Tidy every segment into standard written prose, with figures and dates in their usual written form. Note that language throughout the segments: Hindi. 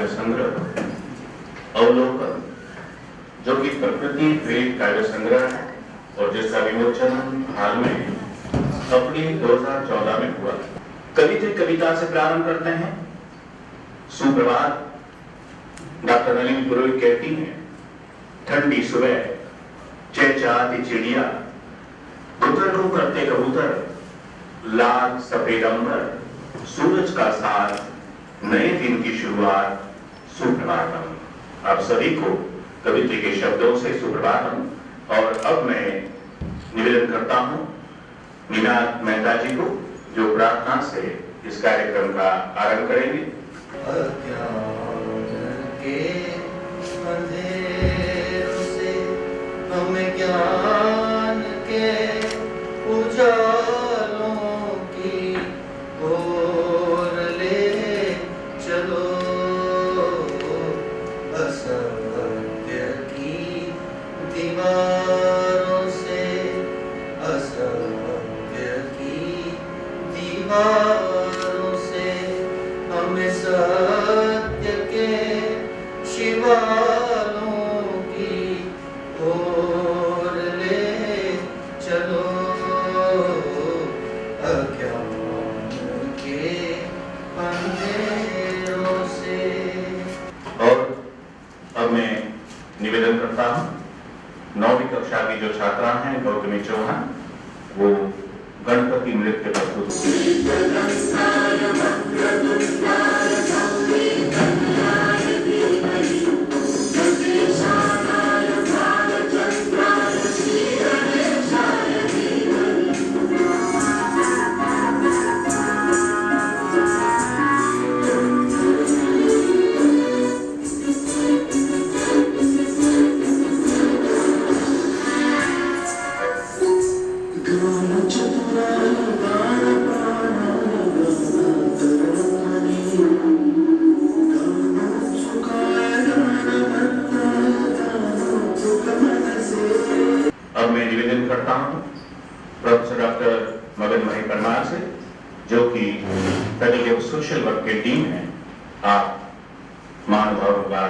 काव्य संग्रह अवलोकन, जो कि प्रकृति प्रेरित काव्य संग्रह है और जिसका विमोचन हाल में अप्रैल 2014 में हुआ। कविता से प्रारंभ करते हैं। सुप्रभात। डॉक्टर नलिनी पुरोहित कहती हैं, ठंडी सुबह चहचहाती चिड़िया, उतर को करते कबूतर, लाल सफेद अंबर, सूरज का साथ, नए दिन की शुरुआत, सुप्रभातम। आप सभी को कविता के शब्दों से सुप्रभातम। और अब मैं निवेदन करता हूं मीनाथ मेहता जी को, जो प्रार्थना से इस कार्यक्रम का आरंभ करेंगे। अज्ञान के अंधेरों से हमें ज्ञान के उजालों की ओर ले चलो, असत्य की दीवारों से, असत्य की दीवारों से हमें सत्य के शिवालों की ओर ले चलो, अज्ञान के अंधेरों से। और अब मैं निवेदन करता हूं 9वीं कक्षा की जो छात्रा हैं गौतमी चौहान, वो गणपति नृत्य प्रस्तुत प्रोफेसर डॉक्टर मगन भाई परमार से, जो कि फैकल्टी ऑफ सोशल वर्क के डीन हैं। आप महानुभावों का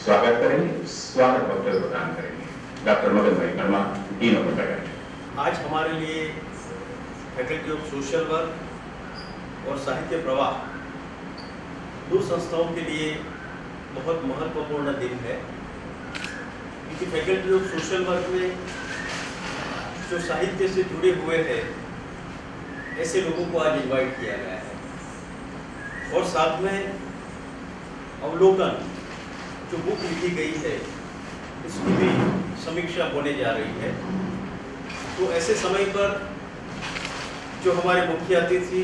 स्वागत करेंगे, स्वागत वक्तव्य प्रदान करेंगे। डॉक्टर मगन भाई परमार, डीन ऑफ फैकल्टी। आज हमारे लिए फैकल्टी ऑफ सोशल वर्क और साहित्य प्रवाह दो संस्थाओं के लिए बहुत महत्वपूर्ण दिन है, क्योंकि फैकल्टी ऑफ सोशल वर्क में जो साहित्य से जुड़े हुए हैं ऐसे लोगों को आज इनवाइट किया गया है, और साथ में अवलोकन जो बुक लिखी गई है इसकी भी समीक्षा होने जा रही है। तो ऐसे समय पर जो हमारे मुख्य अतिथि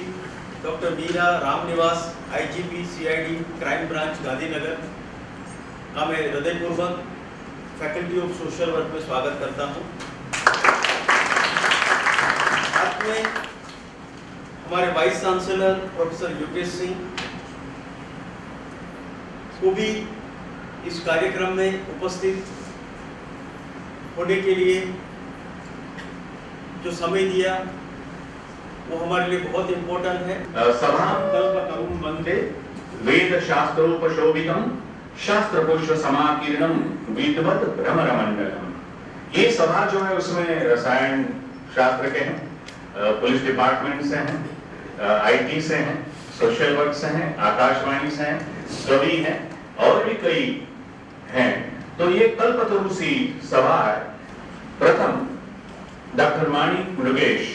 doctor Meera Ramniwas, IGP CID crime branch Gandhinagar का मैं हृदयपूर्वक फैकल्टी ऑफ सोशल वर्क में स्वागत करता हूँ। साथ में हमारे vice chancellor professor Yogesh Singh को भी इस कार्यक्रम में उपस्थित होने के लिए जो समय दिया वो हमारे लिए बहुत इम्पोर्टेंट है। सभा कल्पतरुं वंदे वेद शास्त्रोपशोभितम शास्त्र पुष्प समाकीर्णम विद्वत भ्रमरमंडलम। ये सभा जो है उसमें रसायन शास्त्र के हैं, पुलिस डिपार्टमेंट से हैं, आईटी से हैं, सोशल वर्क से हैं, आकाशवाणी से हैं, कवि हैं और भी कई हैं। तो ये कल्पतरु सी सभा है। प्रथम डॉक्टर माणी मृगेश।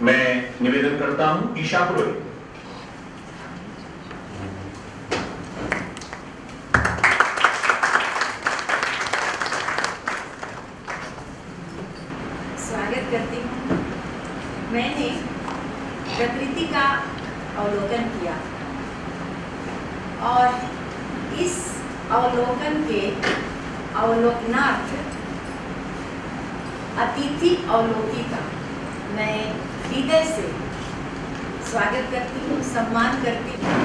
मैं निवेदन करता हूं ईशा पुरोहित। स्वागत करती हूँ। मैंने प्रकृति का अवलोकन किया और इस अवलोकन के अवलोकनार्थ अतिथि अवलोकिता मैं हृदय से स्वागत करती हूँ, सम्मान करती हूँ।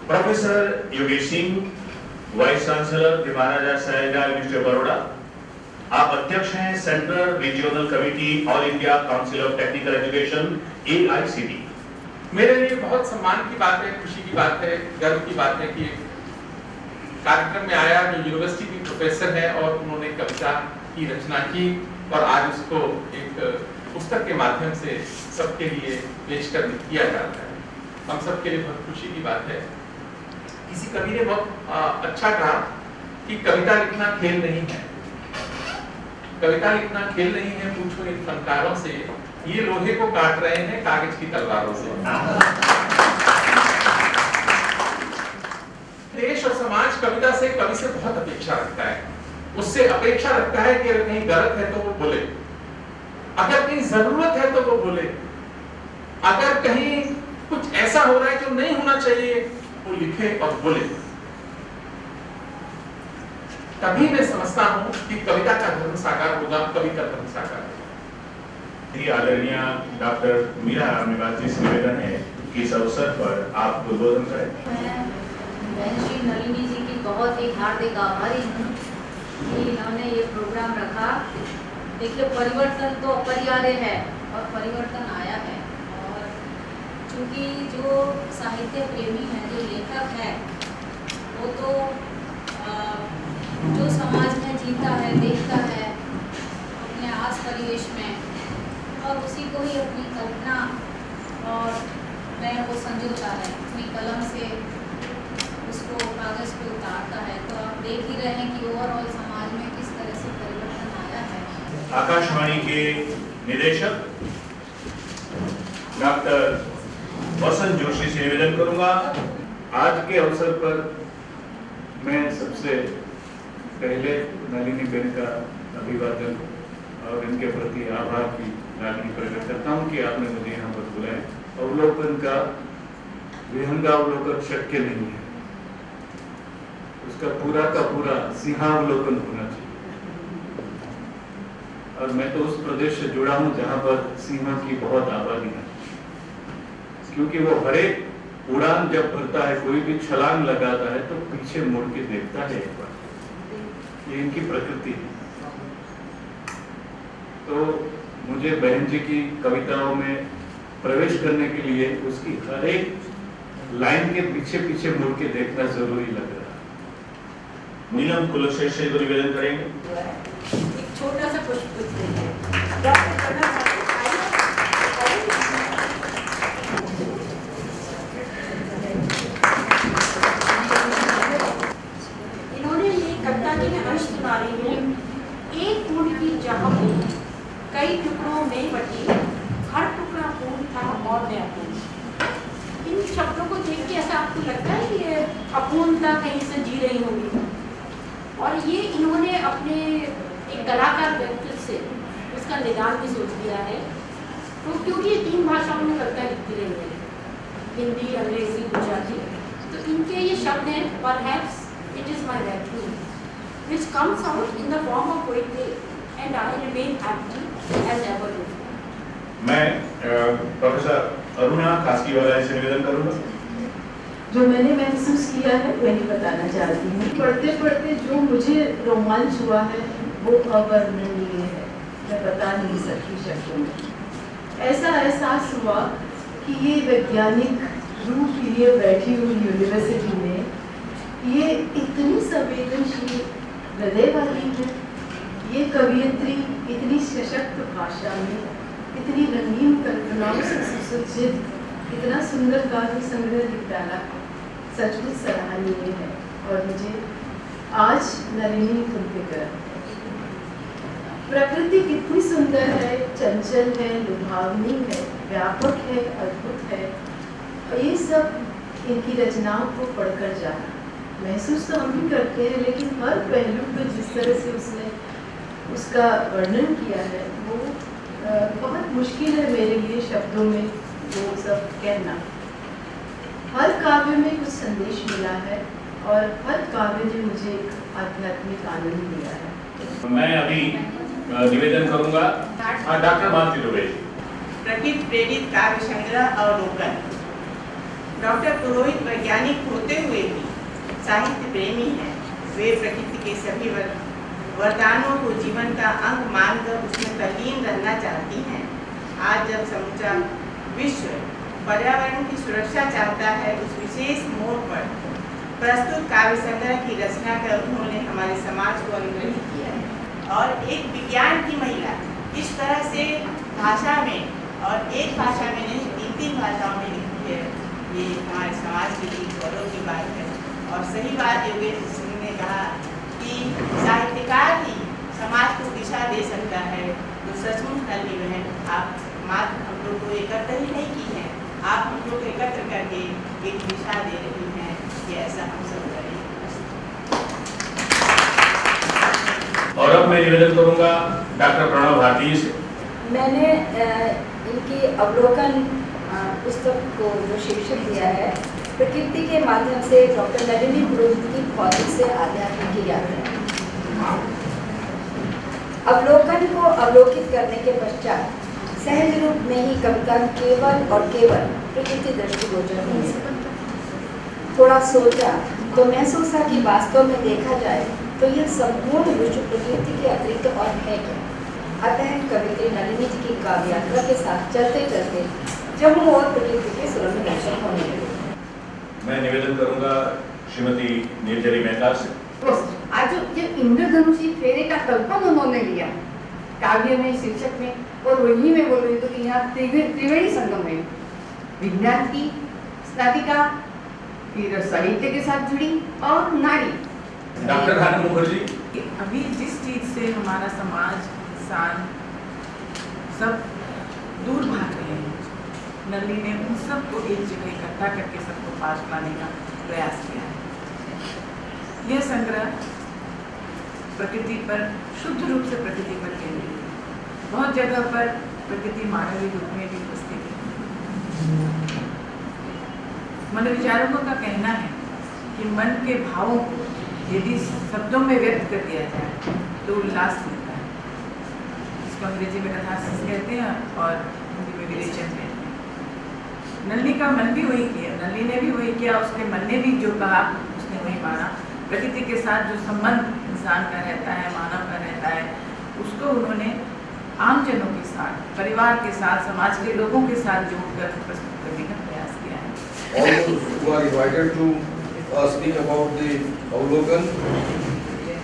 Professor Yogesh Singh, vice chancellor the Maharaja Sayajirao university of Baroda. आप अध्यक्ष हैं central regional committee all India council of technical education AICT। मेरे लिए बहुत सम्मान की बात है, खुशी की बात है, गर्व की बात है कि कार्यक्रम में आया जो यूनिवर्सिटी की प्रोफेसर है और उन्होंने कविता की रचना की और आज उसको एक पुस्तक के माध्यम से सबके लिए पेश कर किया जाता है। हम सबके लिए बहुत खुशी की बात है। किसी कवि ने बहुत अच्छा कहा कि कविता लिखना खेल नहीं है, कविता लिखना खेल नहीं है, पूछो इन फनकारों से, ये लोहे को काट रहे हैं कागज की तलवारों से। देश और समाज कविता से, कवि से बहुत अपेक्षा रखता है। उससे अपेक्षा रखता है कि अगर कहीं गलत है तो वो बोले, अगर कहीं जरूरत है तो वो बोले, अगर कहीं कुछ ऐसा हो रहा है जो नहीं होना चाहिए वो लिखे और बोले। तभी मैं समझता हूं कि कविता का धर्म साकार होगा, कवि का धर्म साकार होगा। आदरणीय डॉक्टर मीरा अम्निवाल जी से निवेदन है कि इस अवसर पर आप उद्बोधन करें। मैं श्री नलिनी जी की बहुत ही हार्दिक आभारी हूँ कि इन्होंने ये प्रोग्राम रखा। देखिए, परिवर्तन तो अपरिहार्य है और परिवर्तन आया है, और क्योंकि जो साहित्य प्रेमी है, जो लेखक है, वो तो जो समाज में जीता है, देखता है अपने आस परिवेश में, और उसी को ही अपनी कल्पना और मैं वो संजोता है, अपनी कलम से उसको कागज पे उतारता है। तो आप देख ही रहे हैं कि ओवरऑल समाज में किस तरह से परिवर्तन आया है। आकाशवाणी के निदेशक डॉक्टर वसंत जोशी से निवेदन करूंगा। आज के अवसर पर मैं सबसे पहले नलिनी बहन का अभिवादन और इनके प्रति आभार की रागनी प्रकट करता हूं कि आपने मुझे यहाँ पर बुलाया। अवलोकन का विहंगावलोकन शक्य नहीं है, उसका पूरा का पूरा सिंहावलोकन होना चाहिए। और मैं तो उस प्रदेश से जुड़ा हूं जहां पर सिंहों की बहुत आबादी है, क्योंकि वो हर एक उड़ान जब भरता है, कोई भी छलांग लगाता है तो पीछे मुड़ के देखता है एक बार। ये इनकी प्रकृति है। तो मुझे बहन जी की कविताओं में प्रवेश करने के लिए उसकी हर एक लाइन के पीछे पीछे मुड़ के देखना जरूरी लग रहा है। नीलम कुलश्रेष्ठ को निवेदन करेंगे। एक छोटा सा पुष्प डॉक्टर एक फूल की जहाँ कई टुकड़ों में बटी, हर टुकड़ा फूल था और मैं अपूर्ण। इन शब्दों को देख के ऐसा आपको लगता है कि ये अपूर्णता कहीं से जी रही होगी, और ये इन्होंने अपने एक कलाकार व्यक्तित्व से उसका निदान भी सोच लिया है। तो क्योंकि ये 3 भाषाओं में कविता लिखती रही है, हिंदी, अंग्रेजी, गुजराती, तो इनके ये शब्द हैं, perhaps it is my vacuum which comes out in the form of poetry and I remain happy as ever before. मैं प्रोफेसर अरुणा कास्कीवाला से निवेदन करूंगा। जो मैंने महसूस किया है वही बताना चाहती हूँ। पढ़ते पढ़ते जो मुझे रोमांच हुआ है वो अवर्णनीय है, मैं बता नहीं सकती शब्दों में। ऐसा एहसास हुआ कि ये वैज्ञानिक रूप लिए बैठी हुई यूनिवर्सिटी में ये इतनी संवेदनशील हृदय वाली है, ये कवियत्री इतनी सशक्त भाषा में, इतनी रंगीन कल्पनाओं से सुसज्जित, इतना सुंदर काव्य संग्रह लिख डाला, सचमुच सराहनीय है। और मुझे आज नलिनी कुलफिकर, प्रकृति कितनी सुंदर है, चंचल है, लुभावनी है, व्यापक है, अद्भुत है, और ये सब इनकी रचनाओं को पढ़कर जाना महसूस तो हम भी करते हैं, लेकिन हर पहलू को जिस तरह से उसने उसका वर्णन किया है वो बहुत मुश्किल है मेरे लिए शब्दों में वो सब कहना। हर काव्य में कुछ संदेश मिला है और हर काव्य ने मुझे एक आध्यात्मिक आनंद दिया है। मैं अभी निवेदन करूंगा डॉक्टर मालती दुबे। प्रकृति प्रेरित काव्य संग्रह अवलोकन। डॉक्टर पुरोहित वैज्ञानिक होते हुए भी साहित्य प्रेमी हैं। वे प्रकृति के सभी वरदानों को जीवन का अंग मानकर उसमें तल्लीन रहना चाहती हैं। आज जब समूचा विश्व पर्यावरण की सुरक्षा चाहता है, उस विशेष मोड़ पर प्रस्तुत काव्य संग्रह की रचना कर उन्होंने हमारे समाज को अनुग्रहित किया है। और एक विज्ञान की महिला इस तरह से भाषा में, और एक भाषा में नहीं 3 भाषाओं में लिखती है, ये हमारे समाज के लिए गौरव की बात है। और सही बात योगेश सिंह ने कहा कि साहित्यकार ही समाज को दिशा दे सकता है। तो सचमुच नलिनी बहन, आप मात्र हम लोग को एकत्र ही नहीं की हैं, आप हम लोग को एकत्र करके एक दिशा दे रही हैं कि ऐसा हम सब करें। और अब मैं निवेदन करूंगा डॉक्टर प्रणव भारती से। मैंने इनकी अवलोकन पुस्तक को जो शीर्षक दिया है, प्रकृति के माध्यम से डॉक्टर नलिनी पुरोहित की भौतिक से आध्यात्म की यात्रा। अवलोकन को अवलोकित करने के पश्चात सहज रूप में ही कविता केवल और केवल प्रकृति दृष्टिगोचर हो सकती। थोड़ा सोचा तो महसूस हुआ कि वास्तव में देखा जाए तो यह संपूर्ण विश्व प्रकृति के अतिरिक्त और है क्या। अतः कवित्री नलिनी जी की काव्य यात्रा के साथ चलते चलते जम्मू और प्रकृति के सुरम्य दर्शन होने लगे। मैं निवेदन करूंगा श्रीमती नीलजरी मेहता से। आज जो इंद्रधनुषी फेरे का कल्पन उन्होंने लिया काव्य में, शीर्षक में, और वही में बोल रही तो कि यहाँ त्रिवेणी संगम है, विज्ञान की स्नातिका, फिर साहित्य के साथ जुड़ी और नारी। डॉक्टर भानु मुखर्जी। अभी जिस चीज से हमारा समाज, इंसान सब दूर भाग रहे हैं, नलिनी ने उन सबको एक जगह इकट्ठा करके सबको पास लाने का प्रयास किया है। यह संग्रह प्रकृति पर, शुद्ध रूप से प्रकृति पर केंद्रित है। बहुत जगह पर प्रकृति मानवीय रूप में भी उपस्थित है। मनोविचारकों का कहना है कि मन के भावों को यदि शब्दों में व्यक्त कर दिया जाए तो उल्लास मिलता है। इसको अंग्रेजी में कथारसिस कहते हैं और हिंदी में विरेचन कहते हैं। नलिनी का मन भी वही किया, नलिनी ने भी वही किया, उसके मन ने भी जो कहा उसने वही माना। प्रकृति के साथ जो संबंध इंसान का रहता है, मानव का रहता है, उसको उन्होंने आमजनों के साथ, परिवार के साथ, समाज के लोगों के साथ जोड़कर प्रस्तुत करने का प्रयास किया है। All those who are invited to speak about the Avlokan,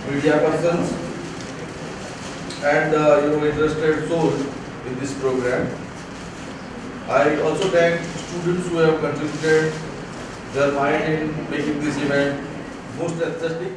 media persons and interested souls in this program. I also thank students who have contributed their mind in making this event most aesthetic.